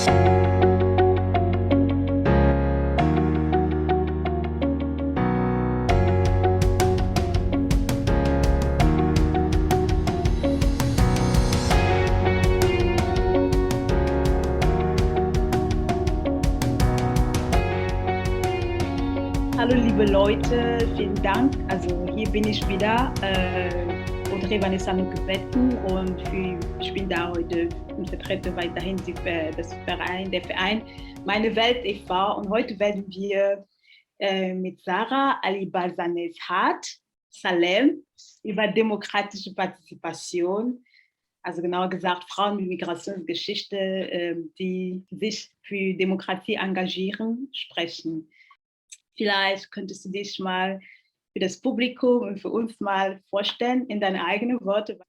Hallo liebe Leute, vielen Dank. Also hier bin ich wieder, Audrey Vanessa Nukewetten und ich bin da heute und vertrete weiterhin der Verein Meine Welt e.V. Und heute werden wir mit Sarah Alibasanez-Hart Salem über demokratische Partizipation, also genauer gesagt Frauen mit Migrationsgeschichte, die sich für Demokratie engagieren, sprechen. Vielleicht könntest du dich mal für das Publikum und für uns mal vorstellen in deine eigenen Worte.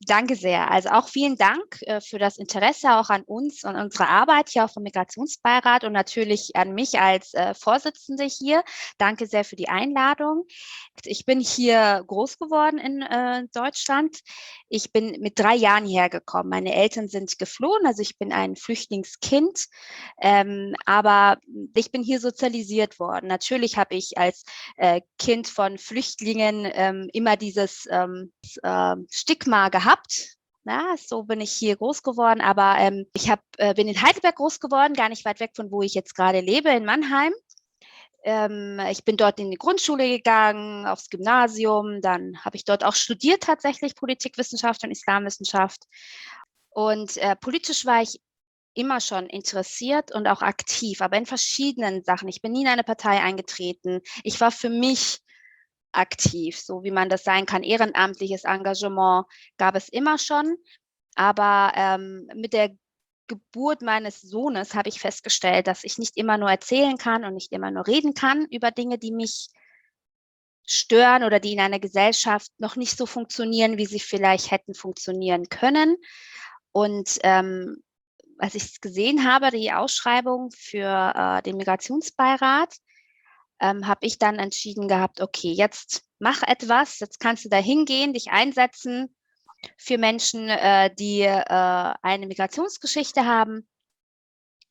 Danke sehr. Also auch vielen Dank für das Interesse auch an uns und unsere Arbeit hier auch vom Migrationsbeirat und natürlich an mich als Vorsitzende hier. Danke sehr für die Einladung. Ich bin hier groß geworden in Deutschland. Ich bin mit 3 Jahren hierher gekommen. Meine Eltern sind geflohen, also ich bin ein Flüchtlingskind, aber ich bin hier sozialisiert worden. Natürlich habe ich als Kind von Flüchtlingen immer dieses Stigma gehabt. Ja, so bin ich hier groß geworden, aber ich bin in Heidelberg groß geworden, gar nicht weit weg von wo ich jetzt gerade lebe, in Mannheim. Ich bin dort in die Grundschule gegangen, aufs Gymnasium, dann habe ich dort auch studiert tatsächlich Politikwissenschaft und Islamwissenschaft. Und politisch war ich immer schon interessiert und auch aktiv, aber in verschiedenen Sachen. Ich bin nie in eine Partei eingetreten. Ich war für mich aktiv, so wie man das sein kann. Ehrenamtliches Engagement gab es immer schon, aber mit der Geburt meines Sohnes habe ich festgestellt, dass ich nicht immer nur erzählen kann und nicht immer nur reden kann über Dinge, die mich stören oder die in einer Gesellschaft noch nicht so funktionieren, wie sie vielleicht hätten funktionieren können. Und als ich gesehen habe, die Ausschreibung für den Migrationsbeirat, habe ich dann entschieden gehabt, okay, jetzt mach etwas, jetzt kannst du da hingehen, dich einsetzen für Menschen, die eine Migrationsgeschichte haben.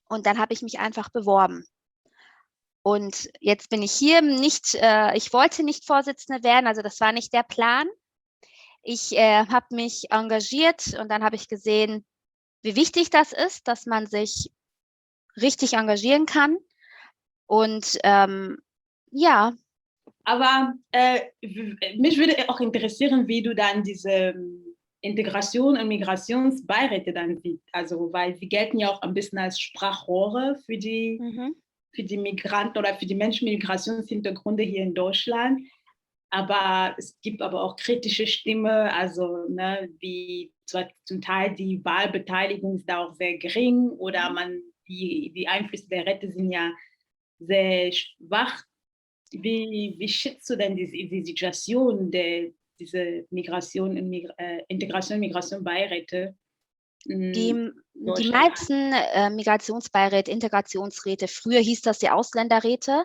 Und dann habe ich mich einfach beworben. Und jetzt bin ich hier ich wollte nicht Vorsitzende werden, also das war nicht der Plan. Ich habe mich engagiert und dann habe ich gesehen, wie wichtig das ist, dass man sich richtig engagieren kann. Und ja. Aber mich würde auch interessieren, wie du dann diese Integration und Migrationsbeiräte dann siehst. Also, weil sie gelten ja auch ein bisschen als Sprachrohre für die Migranten oder für die Menschen mit Migrationshintergründe hier in Deutschland. Aber es gibt aber auch kritische Stimmen, also wie zum Teil die Wahlbeteiligung ist da auch sehr gering oder die Einflüsse der Räte sind ja sehr schwach. Wie schätzt du denn die Situation diese Integration und Migration-Beiräte? Die meisten Migrationsbeiräte, Integrationsräte, früher hieß das die Ausländerräte,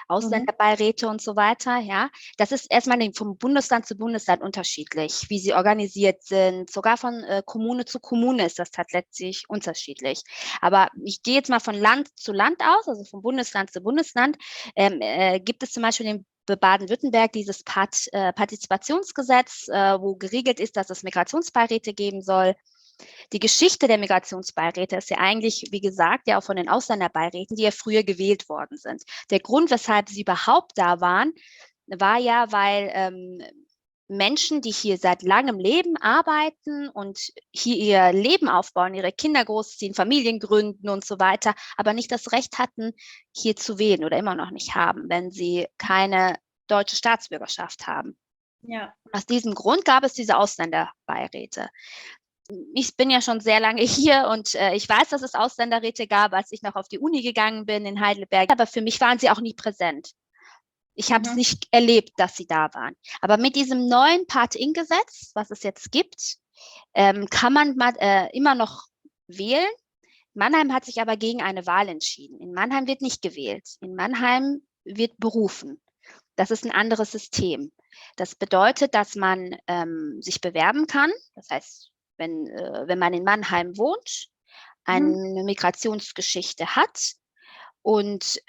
Ausländerbeiräte und so weiter, ja. Das ist erstmal vom Bundesland zu Bundesland unterschiedlich, wie sie organisiert sind. Sogar von Kommune zu Kommune ist das tatsächlich unterschiedlich. Aber ich gehe jetzt mal von Land zu Land aus, also von Bundesland zu Bundesland. Gibt es zum Beispiel in Baden-Württemberg dieses Partizipationsgesetz, wo geregelt ist, dass es Migrationsbeiräte geben soll. Die Geschichte der Migrationsbeiräte ist ja eigentlich, wie gesagt, ja auch von den Ausländerbeiräten, die ja früher gewählt worden sind. Der Grund, weshalb sie überhaupt da waren, war ja, weil Menschen, die hier seit langem leben, arbeiten und hier ihr Leben aufbauen, ihre Kinder großziehen, Familien gründen und so weiter, aber nicht das Recht hatten, hier zu wählen oder immer noch nicht haben, wenn sie keine deutsche Staatsbürgerschaft haben. Ja. Aus diesem Grund gab es diese Ausländerbeiräte. Ich bin ja schon sehr lange hier und ich weiß, dass es Ausländerräte gab, als ich noch auf die Uni gegangen bin in Heidelberg, aber für mich waren sie auch nie präsent. Ich habe es nicht erlebt, dass sie da waren. Aber mit diesem neuen Part-In-Gesetz, was es jetzt gibt, kann man immer noch wählen. Mannheim hat sich aber gegen eine Wahl entschieden. In Mannheim wird nicht gewählt. In Mannheim wird berufen. Das ist ein anderes System. Das bedeutet, dass man sich bewerben kann. Das heißt, wenn man in Mannheim wohnt eine Migrationsgeschichte hat und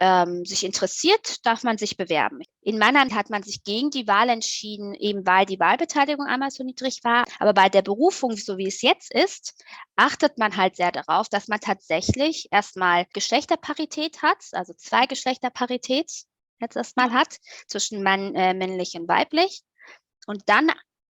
sich interessiert, darf man sich bewerben. In Mannheim hat man sich gegen die Wahl entschieden, eben weil die Wahlbeteiligung einmal so niedrig war. Aber bei der Berufung, so wie es jetzt ist, achtet man halt sehr darauf, dass man tatsächlich erstmal Geschlechterparität hat, also Zwei-Geschlechterparität jetzt erstmal hat, zwischen männlich und weiblich. Und dann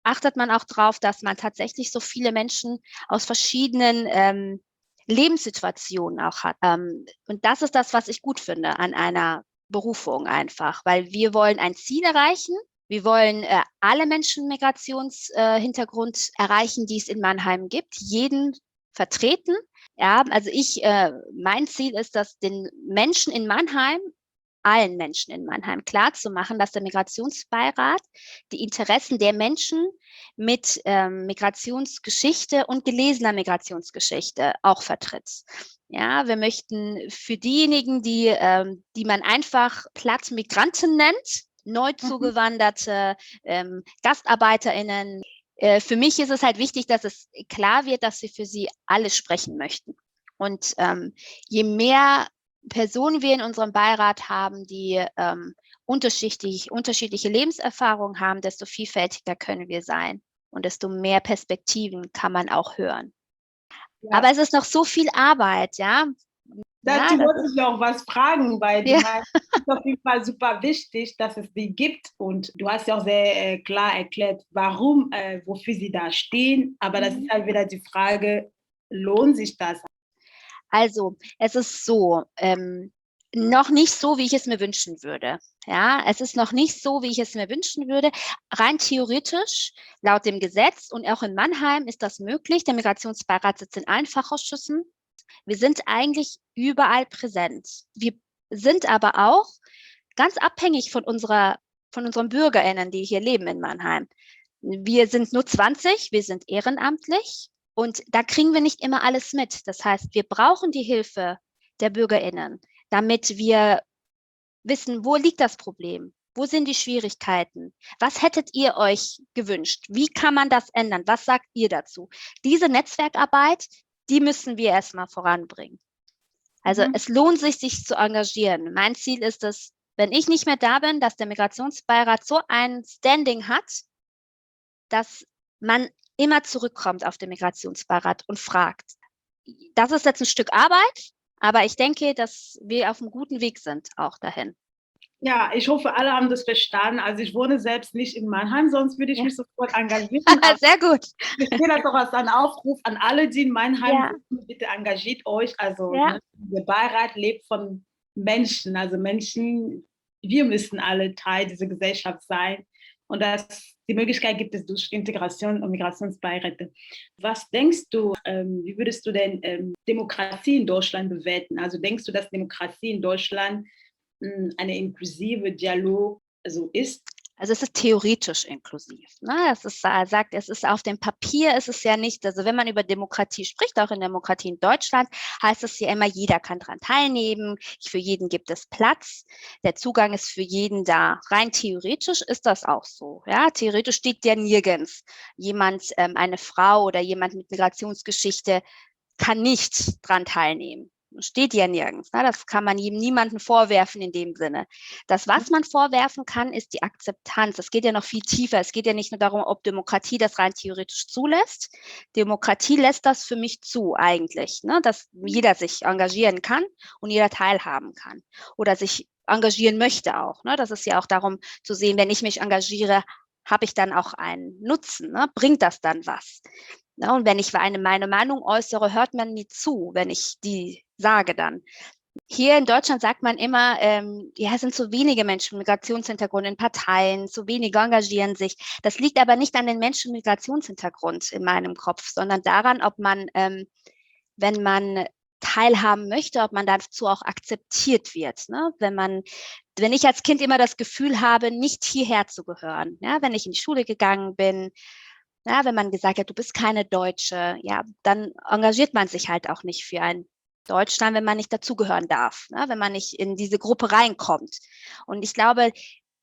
achtet man auch darauf, dass man tatsächlich so viele Menschen aus verschiedenen Lebenssituationen auch hat. Und das ist das, was ich gut finde an einer Berufung einfach, weil wir wollen ein Ziel erreichen. Wir wollen alle Menschen mit Migrationshintergrund erreichen, die es in Mannheim gibt, jeden vertreten. Ja, also mein Ziel ist, dass den Menschen in Mannheim, allen Menschen in Mannheim klarzumachen, dass der Migrationsbeirat die Interessen der Menschen mit Migrationsgeschichte und gelesener Migrationsgeschichte auch vertritt. Ja, wir möchten für diejenigen, die man einfach platt Migranten nennt, neu zugewanderte GastarbeiterInnen. Für mich ist es halt wichtig, dass es klar wird, dass wir für sie alle sprechen möchten. Und je mehr Personen wir in unserem Beirat haben, die unterschiedliche Lebenserfahrungen haben, desto vielfältiger können wir sein und desto mehr Perspektiven kann man auch hören. Ja. Aber es ist noch so viel Arbeit, ja. Dazu wollte ich auch was fragen, weil du meinst, es ist auf jeden Fall super wichtig, dass es die gibt. Und du hast ja auch sehr klar erklärt, warum, wofür sie da stehen. Aber das ist halt wieder die Frage, lohnt sich das? Also, es ist so, noch nicht so, wie ich es mir wünschen würde. Ja, es ist noch nicht so, wie ich es mir wünschen würde. Rein theoretisch, laut dem Gesetz und auch in Mannheim ist das möglich. Der Migrationsbeirat sitzt in allen Fachausschüssen. Wir sind eigentlich überall präsent. Wir sind aber auch ganz abhängig von unseren BürgerInnen, die hier leben in Mannheim. Wir sind nur 20, wir sind ehrenamtlich und da kriegen wir nicht immer alles mit. Das heißt, wir brauchen die Hilfe der BürgerInnen, damit wir wissen, wo liegt das Problem? Wo sind die Schwierigkeiten? Was hättet ihr euch gewünscht? Wie kann man das ändern? Was sagt ihr dazu? Diese Netzwerkarbeit, die müssen wir erstmal voranbringen. Also es lohnt sich, sich zu engagieren. Mein Ziel ist es, wenn ich nicht mehr da bin, dass der Migrationsbeirat so ein Standing hat, dass man immer zurückkommt auf den Migrationsbeirat und fragt. Das ist jetzt ein Stück Arbeit, aber ich denke, dass wir auf einem guten Weg sind, auch dahin. Ja, ich hoffe, alle haben das verstanden. Also ich wohne selbst nicht in Mannheim, sonst würde ich mich sofort engagieren. Sehr gut. Ich sehe das doch als einen Aufruf an alle, die in Mannheim sind, bitte engagiert euch. Also der Beirat lebt von Menschen. Also Menschen, wir müssen alle Teil dieser Gesellschaft sein. Und die Möglichkeit gibt es durch Integration und Migrationsbeiräte. Was denkst du, wie würdest du denn Demokratie in Deutschland bewerten? Also denkst du, dass Demokratie in Deutschland eine inklusive Dialog ist? Also es ist theoretisch inklusiv. Ne? Es ist auf dem Papier, ist es ja nicht, also wenn man über Demokratie spricht, auch in Demokratie in Deutschland, heißt es ja immer, jeder kann daran teilnehmen, für jeden gibt es Platz, der Zugang ist für jeden da. Rein theoretisch ist das auch so. Ja? Theoretisch steht ja nirgends eine Frau oder jemand mit Migrationsgeschichte kann nicht dran teilnehmen. Steht ja nirgends. Ne? Das kann man niemandem vorwerfen in dem Sinne. Das, was man vorwerfen kann, ist die Akzeptanz. Es geht ja noch viel tiefer. Es geht ja nicht nur darum, ob Demokratie das rein theoretisch zulässt. Demokratie lässt das für mich zu eigentlich, ne? Dass jeder sich engagieren kann und jeder teilhaben kann oder sich engagieren möchte auch. Ne? Das ist ja auch darum zu sehen, wenn ich mich engagiere, habe ich dann auch einen Nutzen? Ne? Bringt das dann was? Ja, und wenn ich meine Meinung äußere, hört man mir zu, wenn ich die sage dann. Hier in Deutschland sagt man immer, es sind zu wenige Menschen mit Migrationshintergrund in Parteien, zu wenige engagieren sich. Das liegt aber nicht an den Menschen mit Migrationshintergrund in meinem Kopf, sondern daran, ob man, wenn man teilhaben möchte, ob man dazu auch akzeptiert wird. Ne? Wenn ich als Kind immer das Gefühl habe, nicht hierher zu gehören, ja, wenn ich in die Schule gegangen bin, ja, wenn man gesagt hat, du bist keine Deutsche, ja, dann engagiert man sich halt auch nicht für ein Deutschland, wenn man nicht dazugehören darf, ne? Wenn man nicht in diese Gruppe reinkommt. Und ich glaube,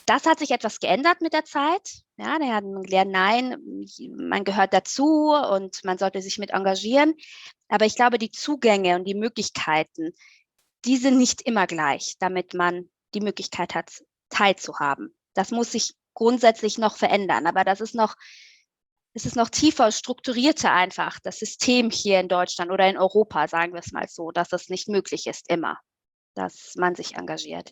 Das hat sich etwas geändert mit der Zeit. Ja, der hat gelernt, nein, man gehört dazu und man sollte sich mit engagieren. Aber ich glaube, die Zugänge und die Möglichkeiten, die sind nicht immer gleich, damit man die Möglichkeit hat, teilzuhaben. Das muss sich grundsätzlich noch verändern. Aber es ist noch tiefer, strukturierter einfach, das System hier in Deutschland oder in Europa, sagen wir es mal so, dass es nicht möglich ist immer, dass man sich engagiert.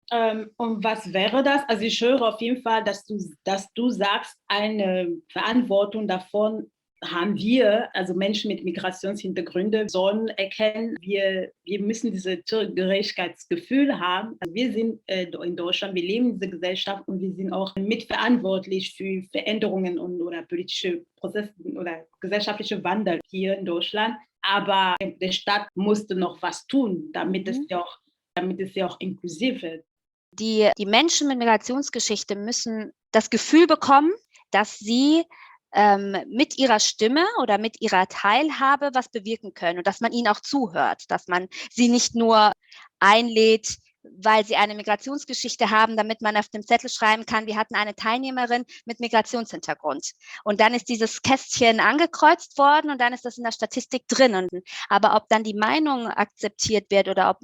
Und was wäre das? Also ich höre auf jeden Fall, dass du sagst, eine Verantwortung davon haben wir, also Menschen mit Migrationshintergründen, sollen erkennen, wir müssen dieses Gerechtigkeitsgefühl haben. Also wir sind in Deutschland, wir leben in dieser Gesellschaft und wir sind auch mitverantwortlich für Veränderungen oder politische Prozesse oder gesellschaftliche Wandel hier in Deutschland. Aber der Staat musste noch was tun, damit es ja auch inklusiv wird. Die Menschen mit Migrationsgeschichte müssen das Gefühl bekommen, dass sie mit ihrer Stimme oder mit ihrer Teilhabe was bewirken können und dass man ihnen auch zuhört, dass man sie nicht nur einlädt, weil sie eine Migrationsgeschichte haben, damit man auf dem Zettel schreiben kann, wir hatten eine Teilnehmerin mit Migrationshintergrund. Und dann ist dieses Kästchen angekreuzt worden und dann ist das in der Statistik drin. Aber ob dann die Meinung akzeptiert wird oder ob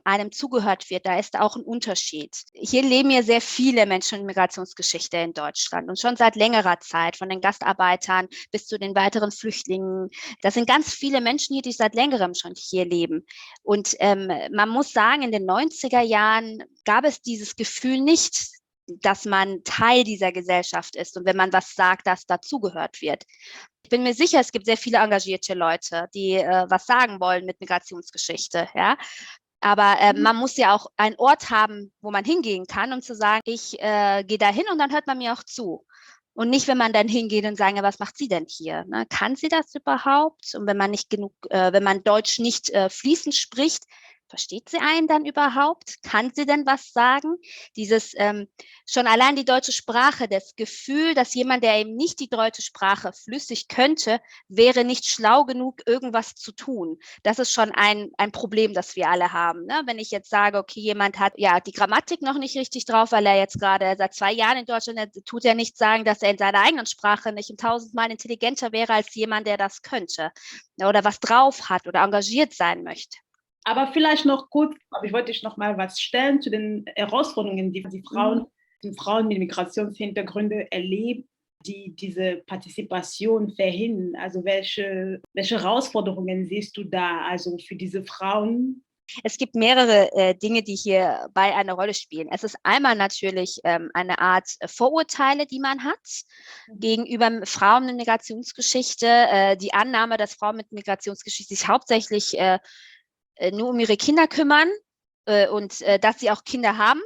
einem zugehört wird, da ist auch ein Unterschied. Hier leben ja sehr viele Menschen mit Migrationsgeschichte in Deutschland und schon seit längerer Zeit, von den Gastarbeitern bis zu den weiteren Flüchtlingen. Das sind ganz viele Menschen hier, die seit längerem schon hier leben. Und man muss sagen, in den 90er Jahren gab es dieses Gefühl nicht, dass man Teil dieser Gesellschaft ist und wenn man was sagt, dass dazugehört wird. Ich bin mir sicher, es gibt sehr viele engagierte Leute, die was sagen wollen mit Migrationsgeschichte, ja. Aber man muss ja auch einen Ort haben, wo man hingehen kann, um zu sagen, ich gehe da hin und dann hört man mir auch zu. Und nicht, wenn man dann hingeht und sagen, ja, was macht sie denn hier? Ne? Kann sie das überhaupt? Und wenn man nicht wenn man Deutsch nicht fließend spricht, versteht sie einen dann überhaupt? Kann sie denn was sagen? Schon allein die deutsche Sprache, das Gefühl, dass jemand, der eben nicht die deutsche Sprache flüssig könnte, wäre nicht schlau genug, irgendwas zu tun. Das ist schon ein Problem, das wir alle haben. Ne? Wenn ich jetzt sage, okay, jemand hat ja die Grammatik noch nicht richtig drauf, weil er jetzt gerade seit 2 Jahren in Deutschland ist, tut er nicht sagen, dass er in seiner eigenen Sprache nicht 1000-mal intelligenter wäre als jemand, der das könnte oder was drauf hat oder engagiert sein möchte. Aber vielleicht noch kurz, ich wollte dich noch mal was stellen zu den Herausforderungen, die Frauen mit Migrationshintergründen erleben, die diese Partizipation verhindern. Also welche Herausforderungen siehst du da, also für diese Frauen? Es gibt mehrere Dinge, die hierbei eine Rolle spielen. Es ist einmal natürlich eine Art Vorurteile, die man hat gegenüber Frauen mit Migrationsgeschichte. Die Annahme, dass Frauen mit Migrationsgeschichte sich hauptsächlich nur um ihre Kinder kümmern und dass sie auch Kinder haben.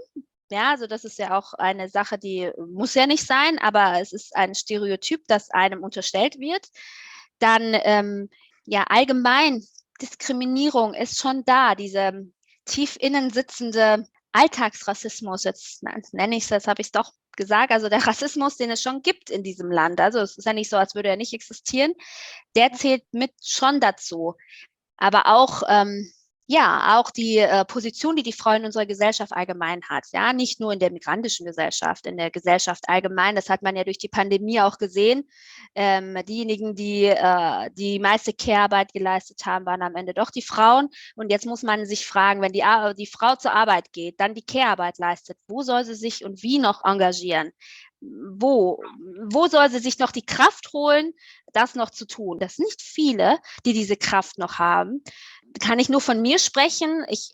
Ja, also das ist ja auch eine Sache, die muss ja nicht sein, aber es ist ein Stereotyp, das einem unterstellt wird. Dann ja, allgemein Diskriminierung ist schon da, diese tief innen sitzende Alltagsrassismus, jetzt nenne ich es, jetzt habe ich es doch gesagt, also der Rassismus, den es schon gibt in diesem Land, also es ist ja nicht so, als würde er nicht existieren, der zählt mit schon dazu. Aber auch ja, auch die Position, die die Frau in unserer Gesellschaft allgemein hat. Ja, nicht nur in der migrantischen Gesellschaft, in der Gesellschaft allgemein. Das hat man ja durch die Pandemie auch gesehen. Diejenigen, die die meiste Care-Arbeit geleistet haben, waren am Ende doch die Frauen. Und jetzt muss man sich fragen, wenn die Frau zur Arbeit geht, dann die Care-Arbeit leistet, wo soll sie sich und wie noch engagieren? Wo soll sie sich noch die Kraft holen, das noch zu tun? Das sind nicht viele, die diese Kraft noch haben. Kann ich nur von mir sprechen. Ich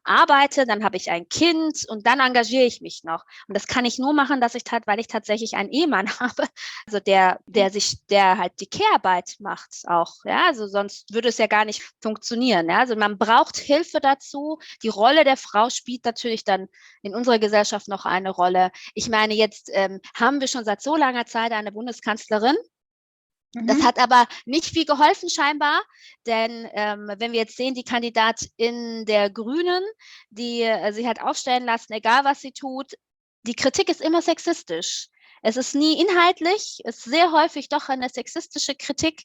arbeite, dann habe ich ein Kind und dann engagiere ich mich noch. Und das kann ich nur machen, weil ich tatsächlich einen Ehemann habe, also der halt die Care-Arbeit macht auch. Ja, also sonst würde es ja gar nicht funktionieren. Ja? Also man braucht Hilfe dazu. Die Rolle der Frau spielt natürlich dann in unserer Gesellschaft noch eine Rolle. Ich meine, jetzt haben wir schon seit so langer Zeit eine Bundeskanzlerin. Das hat aber nicht viel geholfen scheinbar, denn wenn wir jetzt sehen, die Kandidatin der Grünen, die sie hat aufstellen lassen, egal was sie tut, die Kritik ist immer sexistisch. Es ist nie inhaltlich, es ist sehr häufig doch eine sexistische Kritik.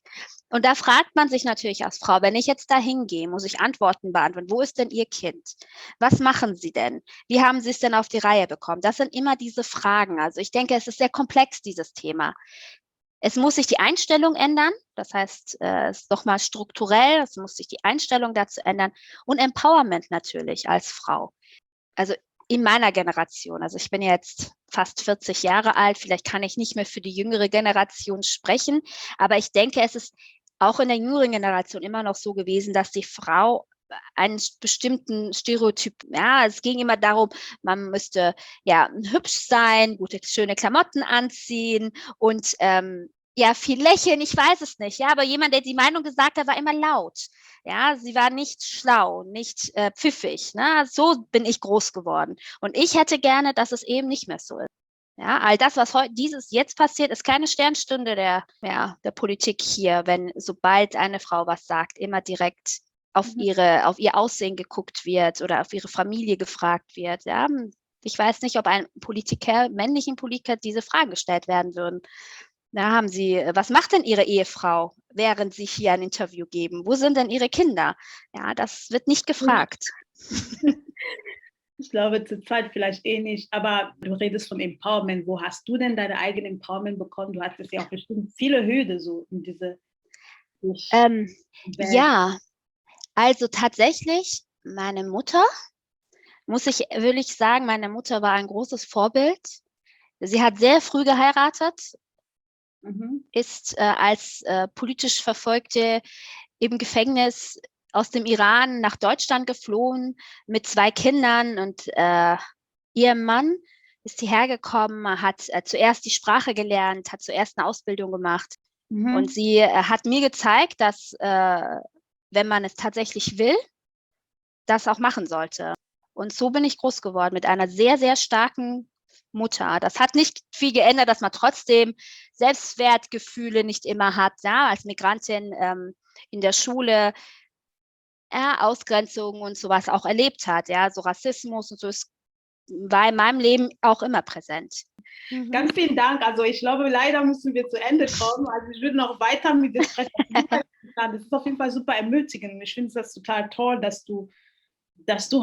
Und da fragt man sich natürlich als Frau, wenn ich jetzt da hingehe, muss ich Antworten beantworten. Wo ist denn Ihr Kind? Was machen Sie denn? Wie haben Sie es denn auf die Reihe bekommen? Das sind immer diese Fragen. Also ich denke, es ist sehr komplex, dieses Thema. Es muss sich die Einstellung ändern. Das heißt, es ist nochmal strukturell, es muss sich die Einstellung dazu ändern. Und Empowerment natürlich als Frau. Also in meiner Generation, also ich bin jetzt fast 40 Jahre alt, vielleicht kann ich nicht mehr für die jüngere Generation sprechen, aber ich denke, es ist auch in der jüngeren Generation immer noch so gewesen, dass die Frau einen bestimmten Stereotyp, ja, es ging immer darum, man müsste ja hübsch sein, gute, schöne Klamotten anziehen und ja, viel lächeln, ich weiß es nicht, ja, aber jemand, der die Meinung gesagt hat, war immer laut. Ja, sie war nicht schlau, nicht pfiffig. Ne? So bin ich groß geworden. Und ich hätte gerne, dass es eben nicht mehr so ist. Ja, all das, was heute jetzt passiert, ist keine Sternstunde der Politik hier, wenn sobald eine Frau was sagt, immer direkt auf ihr Aussehen geguckt wird oder auf ihre Familie gefragt wird. Ja? Ich weiß nicht, ob ein männlichen Politiker diese Fragen gestellt werden würden. Da haben Sie, was macht denn Ihre Ehefrau, während Sie hier ein Interview geben? Wo sind denn Ihre Kinder? Ja, das wird nicht gefragt. Ich glaube, zurzeit vielleicht nicht, aber du redest von Empowerment. Wo hast du denn deine eigene Empowerment bekommen? Du hattest ja auch bestimmt viele Hürden so in diese ja, also tatsächlich, meine Mutter, will ich sagen, meine Mutter war ein großes Vorbild. Sie hat sehr früh geheiratet, ist als politisch Verfolgte im Gefängnis aus dem Iran nach Deutschland geflohen mit 2 Kindern und ihr Mann ist hierher gekommen, hat zuerst die Sprache gelernt, hat zuerst eine Ausbildung gemacht. Und sie hat mir gezeigt, dass wenn man es tatsächlich will, das auch machen sollte. Und so bin ich groß geworden mit einer sehr, sehr starken Mutter. Das hat nicht viel geändert, dass man trotzdem Selbstwertgefühle nicht immer hat. Ja, als Migrantin in der Schule Ausgrenzung und sowas auch erlebt hat. Ja, so Rassismus und so war in meinem Leben auch immer präsent. Ganz vielen Dank. Also ich glaube, leider müssen wir zu Ende kommen. Also ich würde noch weiter mit dir sprechen. Das ist auf jeden Fall super ermutigend. Ich finde es total toll, dass du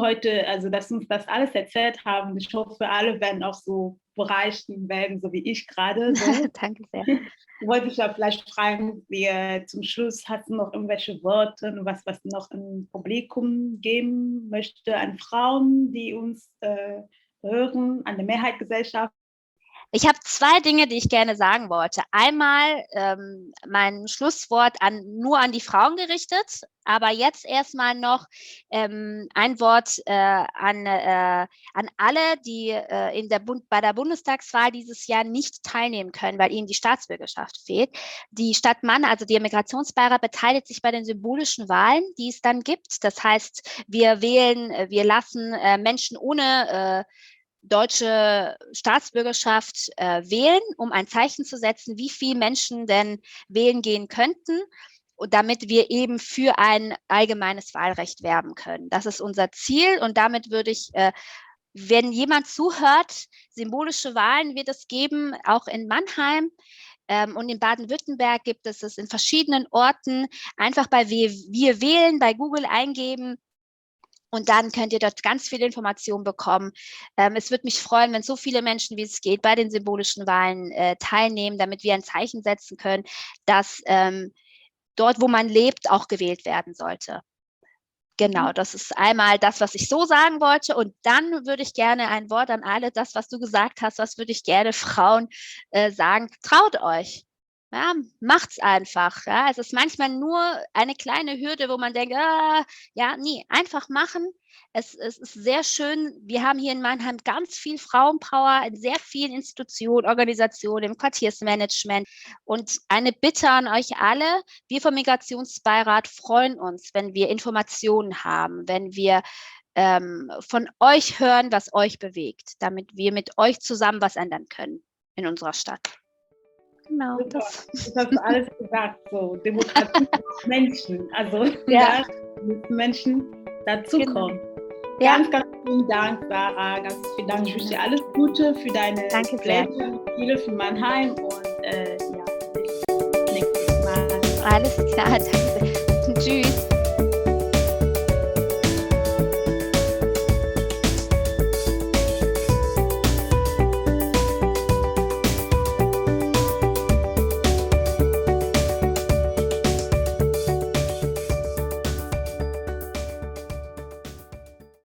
heute, also dass uns das alles erzählt haben. Ich hoffe, alle werden auch so bereichert werden, so wie ich gerade. So. Danke sehr. Wollte ich ja vielleicht fragen, zum Schluss, hast du noch irgendwelche Worte, was noch im Publikum geben möchte an Frauen, die uns hören, an der Mehrheitsgesellschaft? Ich habe 2 Dinge, die ich gerne sagen wollte. Einmal mein Schlusswort nur an die Frauen gerichtet, aber jetzt erstmal noch ein Wort an alle, die bei der Bundestagswahl dieses Jahr nicht teilnehmen können, weil ihnen die Staatsbürgerschaft fehlt. Die Stadt Mann, also der Migrationsbeirat, beteiligt sich bei den symbolischen Wahlen, die es dann gibt. Das heißt, wir lassen Menschen ohne deutsche Staatsbürgerschaft wählen, um ein Zeichen zu setzen, wie viele Menschen denn wählen gehen könnten, und damit wir eben für ein allgemeines Wahlrecht werben können. Das ist unser Ziel und damit würde ich, wenn jemand zuhört, symbolische Wahlen wird es geben, auch in Mannheim. Und in Baden-Württemberg gibt es in verschiedenen Orten. Einfach bei Wir wählen, bei Google eingeben. Und dann könnt ihr dort ganz viele Informationen bekommen. Es würde mich freuen, wenn so viele Menschen, wie es geht, bei den symbolischen Wahlen teilnehmen, damit wir ein Zeichen setzen können, dass dort, wo man lebt, auch gewählt werden sollte. Genau, das ist einmal das, was ich so sagen wollte. Und dann würde ich gerne ein Wort an alle, das, was du gesagt hast, was würde ich gerne Frauen sagen, traut euch. Ja, macht's einfach. Ja. Es ist manchmal nur eine kleine Hürde, wo man denkt, einfach machen. Es ist sehr schön. Wir haben hier in Mannheim ganz viel Frauenpower in sehr vielen Institutionen, Organisationen, im Quartiersmanagement. Und eine Bitte an euch alle: Wir vom Migrationsbeirat freuen uns, wenn wir Informationen haben, wenn wir von euch hören, was euch bewegt, damit wir mit euch zusammen was ändern können in unserer Stadt. Genau. Das hast du alles gesagt, so Demokratie Menschen, also dass Menschen dazukommen. Ja. Ganz vielen Dank, Sarah. Ganz vielen Dank. Ich wünsche dir alles Gute für deine Danke sehr. Pläne, Ziele für Mannheim und ja, bis nächstes Mal. Alles klar, danke. Tschüss.